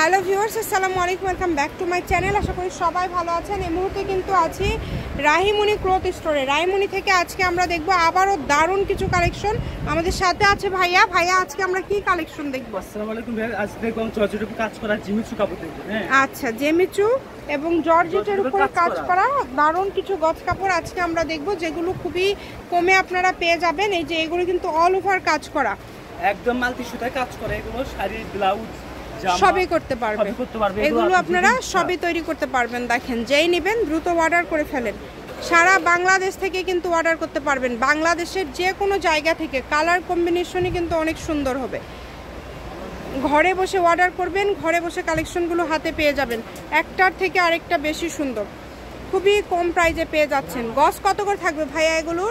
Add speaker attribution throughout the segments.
Speaker 1: Hello viewers, আসসালামু আলাইকুম, welcome back to my channel. আশা করি সবাই ভালো আছেন। এই মুহূর্তে কিন্তু আছি রাহিমণি ক্লথ স্টোরে। রাহিমণি থেকে আজকে আমরা দেখবো আবারও দারুণ কিছু কালেকশন। আমাদের সাথে আছে ভাইয়া। ভাইয়া, আজকে আমরা কি কালেকশন দেখবো?
Speaker 2: আসসালামু আলাইকুম ভাইয়া, আজ দেখবো জর্জেটের উপর কাজ করা জিমিচু কাপড় দেখবো। হ্যাঁ,
Speaker 1: আচ্ছা, জেমিচু এবং জর্জেটের উপরে কাজ করা দারুণ কিছু গজ কাপড় আজকে আমরা দেখবো, যেগুলো খুবই কমে আপনারা পেয়ে যাবেন। এই যে এগুলো কিন্তু অল ওভার কাজ করা,
Speaker 2: একদম মাল্টি সুতায় কাজ করা। এগুলো শাড়ি, ব্লাউজ
Speaker 1: সবই করতে পারবে। এগুলো আপনারা সবই তৈরি করতে পারবেন। দেখেন, যেই নেবেন দ্রুত অর্ডার করে ফেলেন। সারা বাংলাদেশ থেকে কিন্তু অর্ডার করতে পারবেন, বাংলাদেশের যে কোনো জায়গা থেকে। কালার কম্বিনেশনই কিন্তু অনেক সুন্দর হবে। ঘরে বসে অর্ডার করবেন, ঘরে বসে কালেকশনগুলো হাতে পেয়ে যাবেন। একটার থেকে আরেকটা বেশি সুন্দর, খুবই কম প্রাইজে পেয়ে যাচ্ছেন। গজ কত করে থাকবে ভাইয়া এগুলো?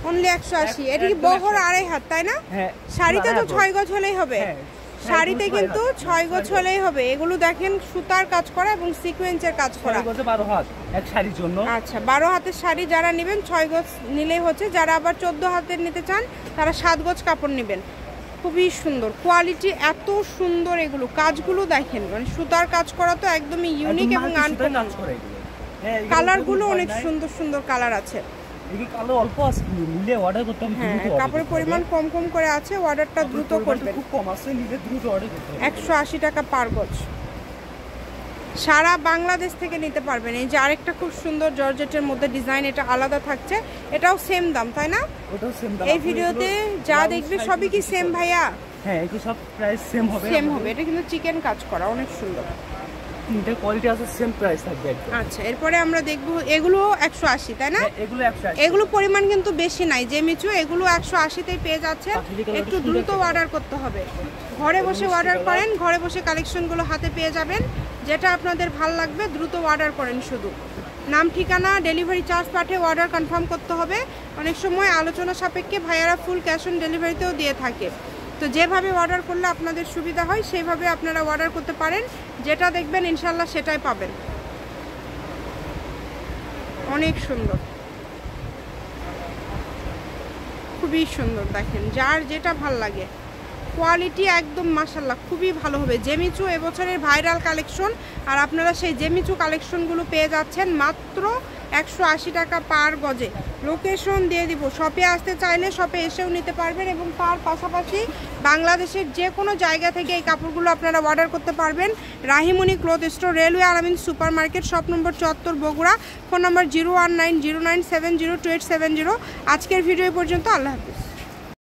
Speaker 1: অনলি 180। এটা কি বহর আড়াই হাত, তাই না? শাড়িতে তো 6 গজ হলেই হবে। শাড়িতে কিন্তু 6 গজ হলেই হবে। এগুলো দেখেন সুতার কাজ করা এবং সিকোয়েন্সের কাজ করা।
Speaker 2: 12 হাত এক শাড়ির জন্য।
Speaker 1: আচ্ছা, 12 হাতের শাড়ি যারা নেবেন 6 গজ নিলেই হচ্ছে। যারা আবার 14 হাতের নিতে চান তারা 7 গজ কাপড় নেবেন। খুবই সুন্দর কোয়ালিটি, এত সুন্দর এগুলো। কাজগুলো দেখেন, মানে সুতার কাজ করা তো একদমই ইউনিক এবং আনকমন। কালারগুলো অনেক সুন্দর সুন্দর কালার আছে। কাপড়ের পরিমাণ কম কম করে আছে, অর্ডারটা দ্রুত করবেন। 180 টাকা পার গজ, সারা বাংলাদেশ থেকে নিতে পারবেন। এই যে আরেকটা খুব সুন্দর জর্জেটের মধ্যে ডিজাইন, এটা আলাদা থাকছে। এটাও সেম দাম, তাই না? এই ভিডিওতে যা দেখবে সবই কি সেম ভাইয়া?
Speaker 2: হ্যাঁ, এগুলো সব প্রাইস সেম হবে।
Speaker 1: সেম হবে। এটা কিন্তু চিকেন কাজ করা, অনেক সুন্দর।
Speaker 2: তিনটা কোয়ালিটি আছে, সেম প্রাইস থাকবে।
Speaker 1: আচ্ছা, এরপরে আমরা দেখব এগুলো 180, তাই না?
Speaker 2: এগুলো 180।
Speaker 1: এগুলো পরিমাণ কিন্তু বেশি নাই, জেমিচু। এগুলো 180তেই পেয়ে যাচ্ছে। একটু দ্রুত অর্ডার করতে হবে। ঘরে বসে অর্ডার করেন, ঘরে বসে কালেকশনগুলো হাতে পেয়ে যাবেন। যেটা আপনাদের ভালো লাগবে দ্রুত অর্ডার করেন। শুধু নাম, ঠিকানা, ডেলিভারি চার্জ পাঠিয়ে অর্ডার কনফার্ম করতে হবে। অনেক সময় আলোচনা সাপেক্ষে ভাইয়ারা ফুল ক্যাশ অন ডেলিভারিতেও দিয়ে থাকে। তো যেভাবে অর্ডার করলে আপনাদের সুবিধা হয় সেইভাবে আপনারা অর্ডার করতে পারেন। যেটা দেখবেন ইনশাল্লাহ সেটাই পাবেন। অনেক সুন্দর, খুবই সুন্দর। দেখেন, যার যেটা ভাল লাগে। কোয়ালিটি একদম মাশাআল্লাহ খুবই ভালো হবে। জেমিচু এবছরের ভাইরাল কালেকশন, আর আপনারা সেই জেমিচু কালেকশনগুলো পেয়ে যাচ্ছেন মাত্র 180 টাকা পার গজে। লোকেশন দিয়ে দিব, শপে আসতে চাইলে শপে এসেও নিতে পারবেন, এবং তার পাশাপাশি বাংলাদেশের যে কোনো জায়গা থেকে এই কাপড়গুলো আপনারা অর্ডার করতে পারবেন। রাহিমণি ক্লথ স্টোর, রেলওয়ে আলামিন super market, shop number 74, Bogura. Phone নম্বর 01909702870। আজকের ভিডিও পর্যন্ত। আল্লাহ হাফিজ।